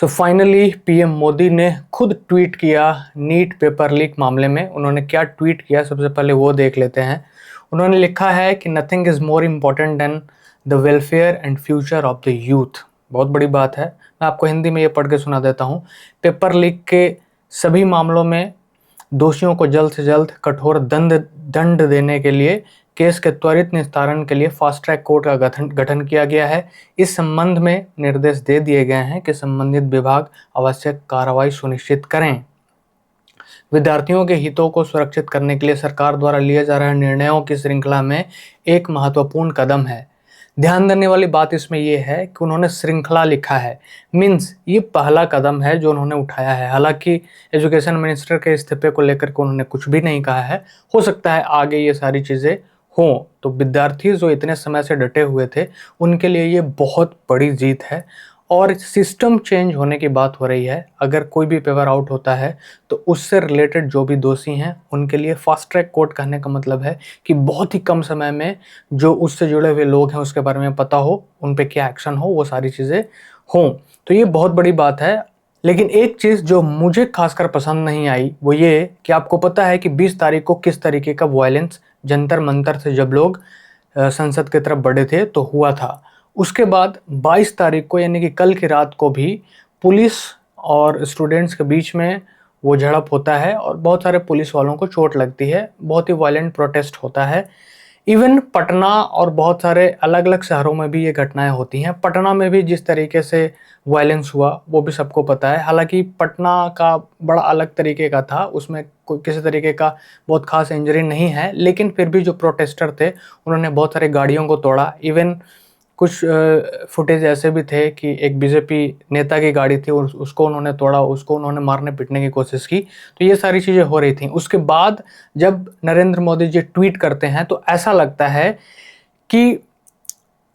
So finally PM Modi ने खुद tweet किया नीट पेपर लीक मामले में। उन्होंने क्या ट्वीट किया सबसे पहले वो देख लेते हैं। उन्होंने लिखा है कि nothing is more important then the welfare and future of the youth. बहुत बड़ी बात है। मैं आपको हिंदी में ये पढ़ के सुना देता हूँ। पेपर लीक के सभी मामलों में दोषियों को जल्द से जल्द कठोर दंड देने के लिए केस के त्वरित निस्तारण के लिए फास्ट ट्रैक कोर्ट का गठन किया गया है। इस संबंध में निर्देश दे दिए गए हैं कि संबंधित विभाग आवश्यक कार्रवाई सुनिश्चित करें। विद्यार्थियों के हितों को सुरक्षित करने के लिए सरकार द्वारा लिए जा रहे निर्णयों की श्रृंखला में एक महत्वपूर्ण कदम है। ध्यान देने वाली बात इसमें यह है कि उन्होंने श्रृंखला लिखा है, मीन्स ये पहला कदम है जो उन्होंने उठाया है। हालांकि एजुकेशन मिनिस्टर के इस्तीफे को लेकर के उन्होंने कुछ भी नहीं कहा है। हो सकता है आगे ये सारी चीज़ें हों। तो विद्यार्थी जो इतने समय से डटे हुए थे उनके लिए ये बहुत बड़ी जीत है और सिस्टम चेंज होने की बात हो रही है। अगर कोई भी पेपर आउट होता है तो उससे रिलेटेड जो भी दोषी हैं उनके लिए फास्ट ट्रैक कोर्ट कहने का मतलब है कि बहुत ही कम समय में जो उससे जुड़े हुए लोग हैं उसके बारे में पता हो, उन पे क्या एक्शन हो, वो सारी चीज़ें हों। तो ये बहुत बड़ी बात है। लेकिन एक चीज़ जो मुझे खासकर पसंद नहीं आई वो ये कि आपको पता है कि 20 तारीख को किस तरीके का वायलेंस जंतर मंतर से जब लोग संसद की तरफ बढ़े थे तो हुआ था। उसके बाद 22 तारीख को यानी कि कल की रात को भी पुलिस और स्टूडेंट्स के बीच में वो झड़प होता है और बहुत सारे पुलिस वालों को चोट लगती है। बहुत ही वायलेंट प्रोटेस्ट होता है। इवन पटना और बहुत सारे अलग अलग शहरों में भी ये घटनाएं होती हैं। पटना में भी जिस तरीके से वायलेंस हुआ वो भी सबको पता है। हालांकि पटना का बड़ा अलग तरीके का था, उसमें कोई किसी तरीके का बहुत खास इंजरी नहीं है, लेकिन फिर भी जो प्रोटेस्टर थे उन्होंने बहुत सारे गाड़ियों को तोड़ा। इवन कुछ फुटेज ऐसे भी थे कि एक बीजेपी नेता की गाड़ी थी और उसको उन्होंने तोड़ा, उसको उन्होंने मारने पीटने की कोशिश की। तो ये सारी चीज़ें हो रही थी। उसके बाद जब नरेंद्र मोदी जी ट्वीट करते हैं तो ऐसा लगता है कि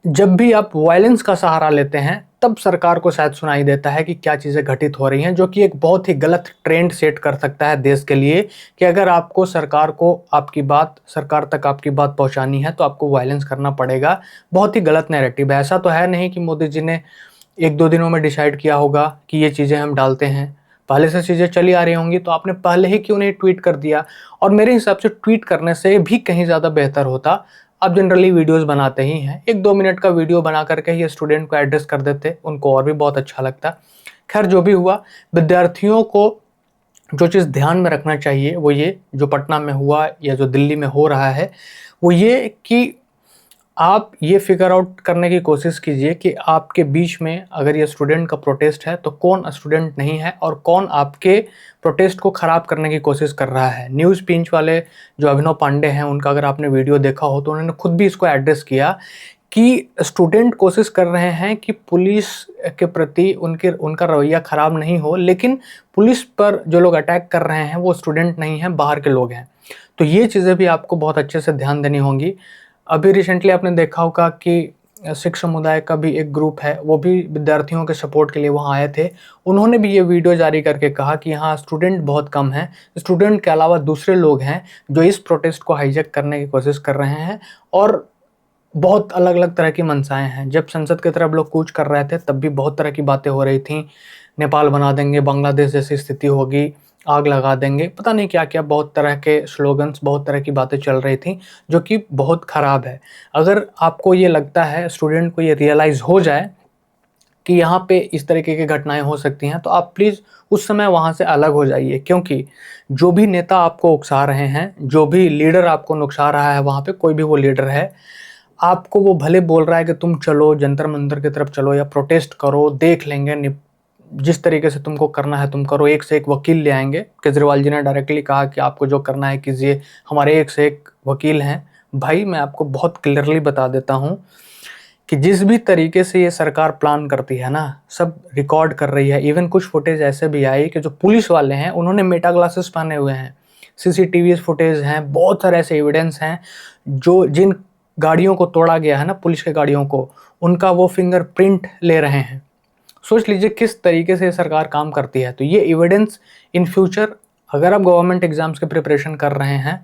जब भी आप वायलेंस का सहारा लेते हैं तब सरकार को शायद सुनाई देता है कि क्या चीज़ें घटित हो रही हैं, जो कि एक बहुत ही गलत ट्रेंड सेट कर सकता है देश के लिए कि अगर आपको सरकार तक आपकी बात पहुंचानी है तो आपको वायलेंस करना पड़ेगा। बहुत ही गलत नैरेटिव है। ऐसा तो है नहीं कि मोदी जी ने एक दो दिनों में डिसाइड किया होगा कि ये चीज़ें हम डालते हैं। पहले से चीज़ें चली आ रही होंगी तो आपने पहले ही क्यों नहीं ट्वीट कर दिया। और मेरे हिसाब से ट्वीट करने से भी कहीं ज़्यादा बेहतर होता। आप जनरली वीडियोस बनाते ही हैं, 1-2 मिनट का वीडियो बना करके ये स्टूडेंट को एड्रेस कर देते, उनको और भी बहुत अच्छा लगता। खैर जो भी हुआ, विद्यार्थियों को जो चीज़ ध्यान में रखना चाहिए वो ये जो पटना में हुआ या जो दिल्ली में हो रहा है वो ये कि आप ये फिगर आउट करने की कोशिश कीजिए कि आपके बीच में अगर ये स्टूडेंट का प्रोटेस्ट है तो कौन स्टूडेंट नहीं है और कौन आपके प्रोटेस्ट को ख़राब करने की कोशिश कर रहा है। न्यूज़ पिंच वाले जो अभिनव पांडे हैं उनका अगर आपने वीडियो देखा हो तो उन्होंने खुद भी इसको एड्रेस किया कि स्टूडेंट कोशिश कर रहे हैं कि पुलिस के प्रति उनका रवैया ख़राब नहीं हो, लेकिन पुलिस पर जो लोग अटैक कर रहे हैं वो स्टूडेंट नहीं हैं, बाहर के लोग हैं। तो ये चीज़ें भी आपको बहुत अच्छे से ध्यान देनी होंगी। अभी रिसेंटली आपने देखा होगा कि सिख समुदाय का भी एक ग्रुप है, वो भी विद्यार्थियों के सपोर्ट के लिए वहाँ आए थे। उन्होंने भी ये वीडियो जारी करके कहा कि यहाँ स्टूडेंट बहुत कम हैं, स्टूडेंट के अलावा दूसरे लोग हैं जो इस प्रोटेस्ट को हाईजैक करने की कोशिश कर रहे हैं और बहुत अलग अलग तरह की मंशाएं हैं। जब संसद की तरफ लोग कूच कर रहे थे तब भी बहुत तरह की बातें हो रही थी। नेपाल बना देंगे, बांग्लादेश जैसी स्थिति होगी, आग लगा देंगे, पता नहीं क्या क्या, बहुत तरह के स्लोगन्स, बहुत तरह की बातें चल रही थी जो कि बहुत ख़राब है। अगर आपको ये लगता है, स्टूडेंट को ये रियलाइज़ हो जाए कि यहाँ पे इस तरीके की घटनाएं हो सकती हैं तो आप प्लीज़ उस समय वहाँ से अलग हो जाइए। क्योंकि जो भी नेता आपको उकसा रहे हैं, जो भी लीडर आपको नुकसा रहा है, वहाँ पे कोई भी वो लीडर है, आपको वो भले बोल रहा है कि तुम चलो जंतर मंतर की तरफ चलो या प्रोटेस्ट करो, देख लेंगे, जिस तरीके से तुमको करना है तुम करो, एक से एक वकील ले आएंगे। केजरीवाल जी ने डायरेक्टली कहा कि आपको जो करना है कीजिए, हमारे एक से एक वकील हैं। भाई मैं आपको बहुत क्लियरली बता देता हूँ कि जिस भी तरीके से ये सरकार प्लान करती है ना, सब रिकॉर्ड कर रही है। इवन कुछ फुटेज ऐसे भी आई कि जो पुलिस वाले हैं उन्होंने मेटा ग्लासेस पहने हुए हैं, सीसीटीवी फुटेज हैं, बहुत सारे ऐसे एविडेंस हैं। जो जिन गाड़ियों को तोड़ा गया है ना, पुलिस के गाड़ियों को, उनका वो फिंगरप्रिंट ले रहे हैं। सोच लीजिए किस तरीके से सरकार काम करती है। तो ये एविडेंस इन फ्यूचर अगर आप गवर्नमेंट एग्जाम्स के प्रिपरेशन कर रहे हैं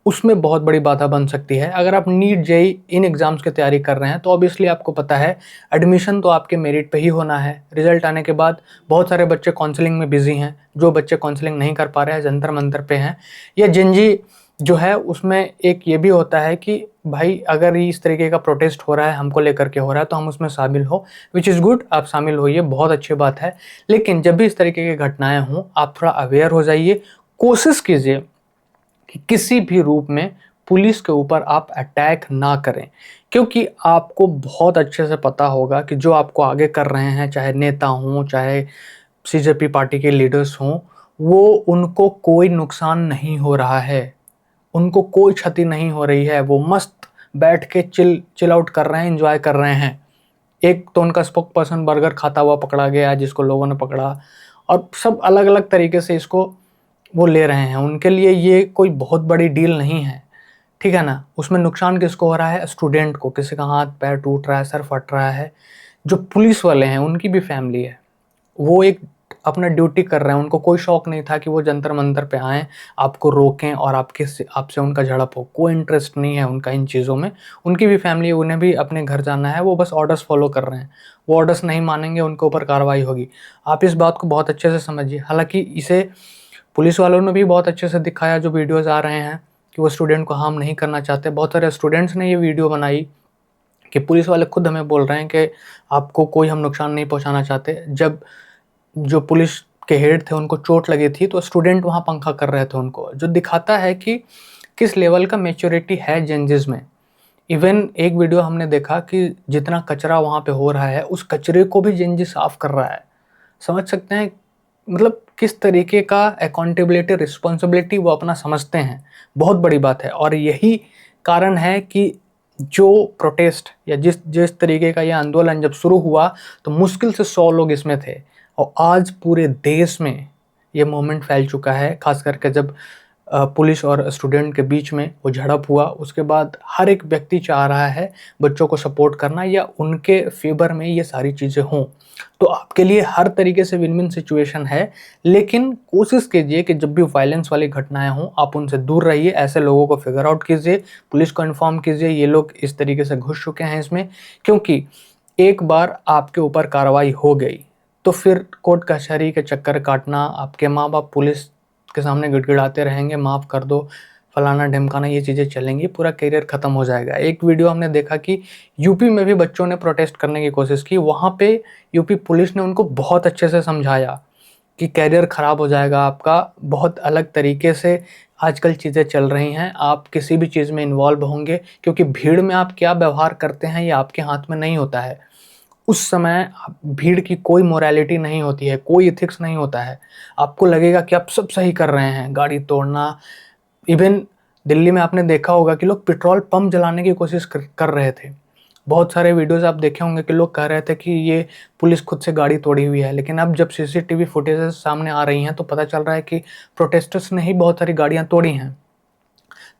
उसमें बहुत बड़ी बाधा बन सकती है। अगर आप नीट जेईई इन एग्ज़ाम्स की तैयारी कर रहे हैं तो ऑब्वियसली आपको पता है एडमिशन तो आपके मेरिट पे ही होना है। रिजल्ट आने के बाद बहुत सारे बच्चे काउंसलिंग में बिजी हैं, जो बच्चे काउंसलिंग नहीं कर पा रहे हैं जंतर मंतर पे हैं, या जिंजी जो है उसमें एक ये भी होता है कि भाई अगर इस तरीके का प्रोटेस्ट हो रहा है, हमको लेकर के हो रहा है, तो हम उसमें शामिल हो, विच इज़ गुड, आप शामिल होइए, बहुत अच्छी बात है। लेकिन जब भी इस तरीके की घटनाएं हों आप थोड़ा अवेयर हो जाइए, कोशिश कीजिए कि किसी भी रूप में पुलिस के ऊपर आप अटैक ना करें, क्योंकि आपको बहुत अच्छे से पता होगा कि जो आपको आगे कर रहे हैं, चाहे नेता हों, चाहे सीजेपी पार्टी के लीडर्स हों, वो उनको कोई नुकसान नहीं हो रहा है, उनको कोई क्षति नहीं हो रही है, वो मस्त बैठ के चिल आउट कर रहे हैं, एंजॉय कर रहे हैं। एक तो उनका स्पोक पर्सन बर्गर खाता हुआ पकड़ा गया जिसको लोगों ने पकड़ा, और सब अलग अलग तरीके से इसको वो ले रहे हैं। उनके लिए ये कोई बहुत बड़ी डील नहीं है, ठीक है ना। उसमें नुकसान किसको हो रहा है? स्टूडेंट को, किसी का हाथ पैर टूट रहा है, सर फट रहा है। जो पुलिस वाले हैं उनकी भी फैमिली है, वो एक अपना ड्यूटी कर रहे हैं, उनको कोई शौक नहीं था कि वो जंतर मंतर पे आएँ, आपको रोकें और आपसे उनका झड़प हो, कोई इंटरेस्ट नहीं है उनका इन चीज़ों में। उनकी भी फैमिली है, उन्हें भी अपने घर जाना है, वो बस ऑर्डर्स फॉलो कर रहे हैं। वो ऑर्डर्स नहीं मानेंगे, उनके ऊपर कार्रवाई होगी। आप इस बात को बहुत अच्छे से समझिए। हालाँकि इसे पुलिस वालों ने भी बहुत अच्छे से दिखाया, जो वीडियोज़ आ रहे हैं कि वो स्टूडेंट को हार्म नहीं करना चाहते। बहुत सारे स्टूडेंट्स ने ये वीडियो बनाई कि पुलिस वाले खुद हमें बोल रहे हैं कि आपको कोई हम नुकसान नहीं पहुँचाना चाहते। जब जो पुलिस के हेड थे उनको चोट लगी थी तो स्टूडेंट वहाँ पंखा कर रहे थे उनको, जो दिखाता है कि किस लेवल का मैच्योरिटी है जेंजिस में। इवन एक वीडियो हमने देखा कि जितना कचरा वहाँ पे हो रहा है उस कचरे को भी जेंजी साफ कर रहा है। समझ सकते हैं मतलब किस तरीके का अकाउंटेबिलिटी, रिस्पॉन्सिबिलिटी वो अपना समझते हैं। बहुत बड़ी बात है, और यही कारण है कि जो प्रोटेस्ट या जिस जिस तरीके का ये आंदोलन जब शुरू हुआ तो मुश्किल से 100 लोग इसमें थे, और आज पूरे देश में ये मूवमेंट फैल चुका है। खास करके जब पुलिस और स्टूडेंट के बीच में वो झड़प हुआ, उसके बाद हर एक व्यक्ति चाह रहा है बच्चों को सपोर्ट करना या उनके फेवर में ये सारी चीज़ें हों। तो आपके लिए हर तरीके से विन विन सिचुएशन है, लेकिन कोशिश कीजिए कि जब भी वायलेंस वाली घटनाएं हों आप उनसे दूर रहिए। ऐसे लोगों को फिगर आउट कीजिए, पुलिस को इन्फॉर्म कीजिए ये लोग इस तरीके से घुस चुके हैं इसमें। क्योंकि एक बार आपके ऊपर कार्रवाई हो गई तो फिर कोर्ट कचहरी के चक्कर काटना, आपके माँ बाप पुलिस के सामने गिड़गिड़ाते रहेंगे, माफ़ कर दो, फलाना ढिमकाना, ये चीज़ें चलेंगी, पूरा करियर ख़त्म हो जाएगा। एक वीडियो हमने देखा कि यूपी में भी बच्चों ने प्रोटेस्ट करने की कोशिश की, वहाँ पे यूपी पुलिस ने उनको बहुत अच्छे से समझाया कि करियर ख़राब हो जाएगा आपका। बहुत अलग तरीके से आजकल चीज़ें चल रही हैं, आप किसी भी चीज़ में इन्वॉल्व होंगे, क्योंकि भीड़ में आप क्या व्यवहार करते हैं ये आपके हाथ में नहीं होता है। उस समय भीड़ की कोई मोरालिटी नहीं होती है, कोई एथिक्स नहीं होता है। आपको लगेगा कि आप सब सही कर रहे हैं, गाड़ी तोड़ना। इवन दिल्ली में आपने देखा होगा कि लोग पेट्रोल पंप जलाने की कोशिश कर रहे थे। बहुत सारे वीडियोज़ आप देखे होंगे कि लोग कह रहे थे कि ये पुलिस खुद से गाड़ी तोड़ी हुई है, लेकिन अब जब सीसीटीवी फुटेजेस सामने आ रही हैं तो पता चल रहा है कि प्रोटेस्टर्स ने ही बहुत सारी गाड़ियाँ तोड़ी हैं।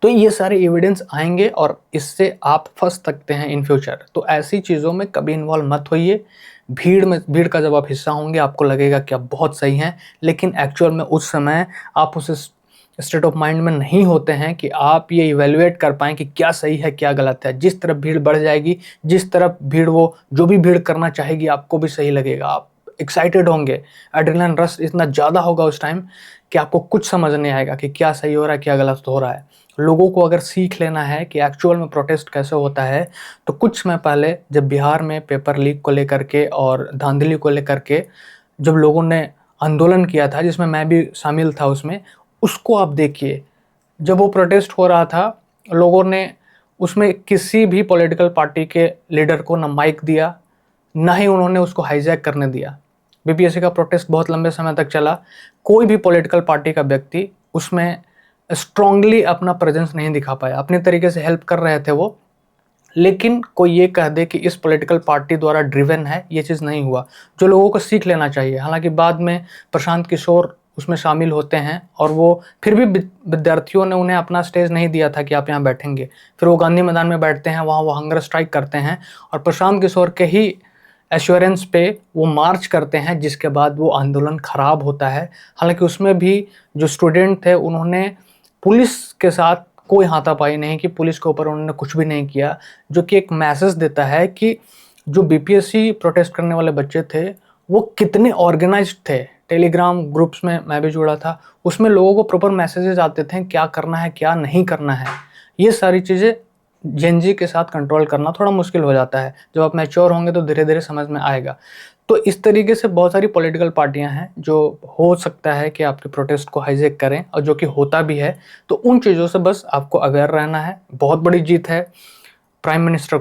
तो ये सारे एविडेंस आएंगे और इससे आप फंस सकते हैं इन फ्यूचर। तो ऐसी चीज़ों में कभी इन्वॉल्व मत होइए। भीड़ का जब आप हिस्सा होंगे आपको लगेगा कि आप बहुत सही हैं, लेकिन एक्चुअल में उस समय आप उस स्टेट ऑफ माइंड में नहीं होते हैं कि आप ये इवेलुएट कर पाएँ कि क्या सही है क्या गलत है। जिस तरफ भीड़ बढ़ जाएगी, जिस तरफ भीड़ वो जो भी भीड़ करना चाहेगी आपको भी सही लगेगा। आप एक्साइटेड होंगे, एड्रेनलिन रश इतना ज़्यादा होगा उस टाइम कि आपको कुछ समझ नहीं आएगा कि क्या सही हो रहा है क्या गलत हो रहा है। लोगों को अगर सीख लेना है कि एक्चुअल में प्रोटेस्ट कैसे होता है, तो कुछ समय पहले जब बिहार में पेपर लीक को लेकर के और धांधली को लेकर के जब लोगों ने आंदोलन किया था, जिसमें मैं भी शामिल था उसमें, उसको आप देखिए। जब वो प्रोटेस्ट हो रहा था, लोगों ने उसमें किसी भी पॉलिटिकल पार्टी के लीडर को ना माइक दिया, ना ही उन्होंने उसको हाईजैक करने दिया। बीपीएससी का प्रोटेस्ट बहुत लंबे समय तक चला, कोई भी पॉलिटिकल पार्टी का व्यक्ति उसमें स्ट्रांगली अपना प्रेजेंस नहीं दिखा पाया। अपने तरीके से हेल्प कर रहे थे वो, लेकिन कोई ये कह दे कि इस पॉलिटिकल पार्टी द्वारा ड्रिवन है, ये चीज़ नहीं हुआ, जो लोगों को सीख लेना चाहिए। हालांकि बाद में प्रशांत किशोर उसमें शामिल होते हैं और वो फिर भी विद्यार्थियों ने उन्हें अपना स्टेज नहीं दिया था कि आप यहाँ बैठेंगे। फिर वो गांधी मैदान में बैठते हैं, वहाँ वो हंगर स्ट्राइक करते हैं और प्रशांत किशोर के ही एश्योरेंस पे वो मार्च करते हैं, जिसके बाद वो आंदोलन खराब होता है। हालांकि उसमें भी जो स्टूडेंट थे उन्होंने पुलिस के साथ कोई हाथापाई नहीं की, पुलिस के ऊपर उन्होंने कुछ भी नहीं किया, जो कि एक मैसेज देता है कि जो बीपीएससी प्रोटेस्ट करने वाले बच्चे थे वो कितने ऑर्गेनाइज्ड थे। टेलीग्राम ग्रुप्स में मैं भी जुड़ा था, उसमें लोगों को प्रॉपर मैसेजेस आते थे क्या करना है क्या नहीं करना है। ये सारी चीज़ें जेन जी के साथ कंट्रोल करना थोड़ा मुश्किल हो जाता है, जब आप मैच्योर होंगे तो धीरे धीरे समझ में आएगा। तो इस तरीके से बहुत सारी पॉलिटिकल पार्टियां हैं जो हो सकता है कि आपके प्रोटेस्ट को हाईजैक करें, और जो कि होता भी है। तो उन चीज़ों से बस आपको अवेयर रहना है। बहुत बड़ी जीत है। प्राइम मिनिस्टर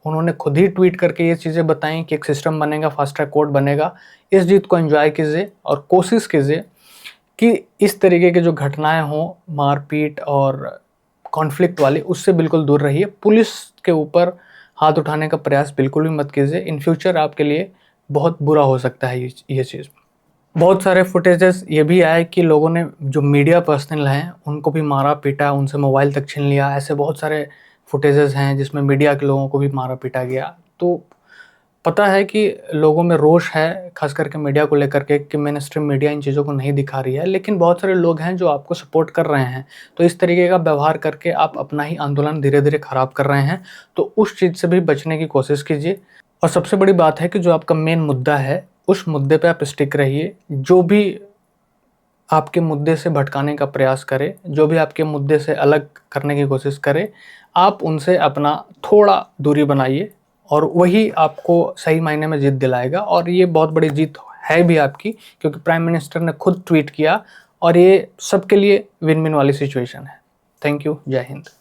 उन्होंने खुद ही ट्वीट करके ये चीज़ें बताई कि एक सिस्टम बनेगा, फास्ट ट्रैक कोर्ट बनेगा। इस जीत को एंजॉय कीजिए और कोशिश कीजिए कि इस तरीके की जो घटनाएं हों, मारपीट और कॉन्फ्लिक्ट वाली, उससे बिल्कुल दूर रहिए। पुलिस के ऊपर हाथ उठाने का प्रयास बिल्कुल भी मत कीजिए। इन फ्यूचर आपके लिए बहुत बुरा हो सकता है ये चीज़। बहुत सारे फुटेजेस ये भी आए कि लोगों ने, जो मीडिया पर्सनल हैं, उनको भी मारा पीटा, उनसे मोबाइल तक छीन लिया। ऐसे बहुत सारे फुटेजेस हैं जिसमें मीडिया के लोगों को भी मारा पीटा गया। तो पता है कि लोगों में रोष है, खास करके मीडिया को लेकर के, कि मेन स्ट्रीम मीडिया इन चीज़ों को नहीं दिखा रही है, लेकिन बहुत सारे लोग हैं जो आपको सपोर्ट कर रहे हैं। तो इस तरीके का व्यवहार करके आप अपना ही आंदोलन धीरे धीरे खराब कर रहे हैं। तो उस चीज़ से भी बचने की कोशिश कीजिए। और सबसे बड़ी बात है कि जो आपका मेन मुद्दा है, उस मुद्दे पे आप स्टिक रहिए। जो भी आपके मुद्दे से भटकाने का प्रयास करे, जो भी आपके मुद्दे से अलग करने की कोशिश करे, आप उनसे अपना थोड़ा दूरी बनाइए, और वही आपको सही मायने में जीत दिलाएगा। और ये बहुत बड़ी जीत है भी आपकी, क्योंकि प्राइम मिनिस्टर ने खुद ट्वीट किया, और ये सबके लिए विन विन वाली सिचुएशन है। Thank you. जय हिंद।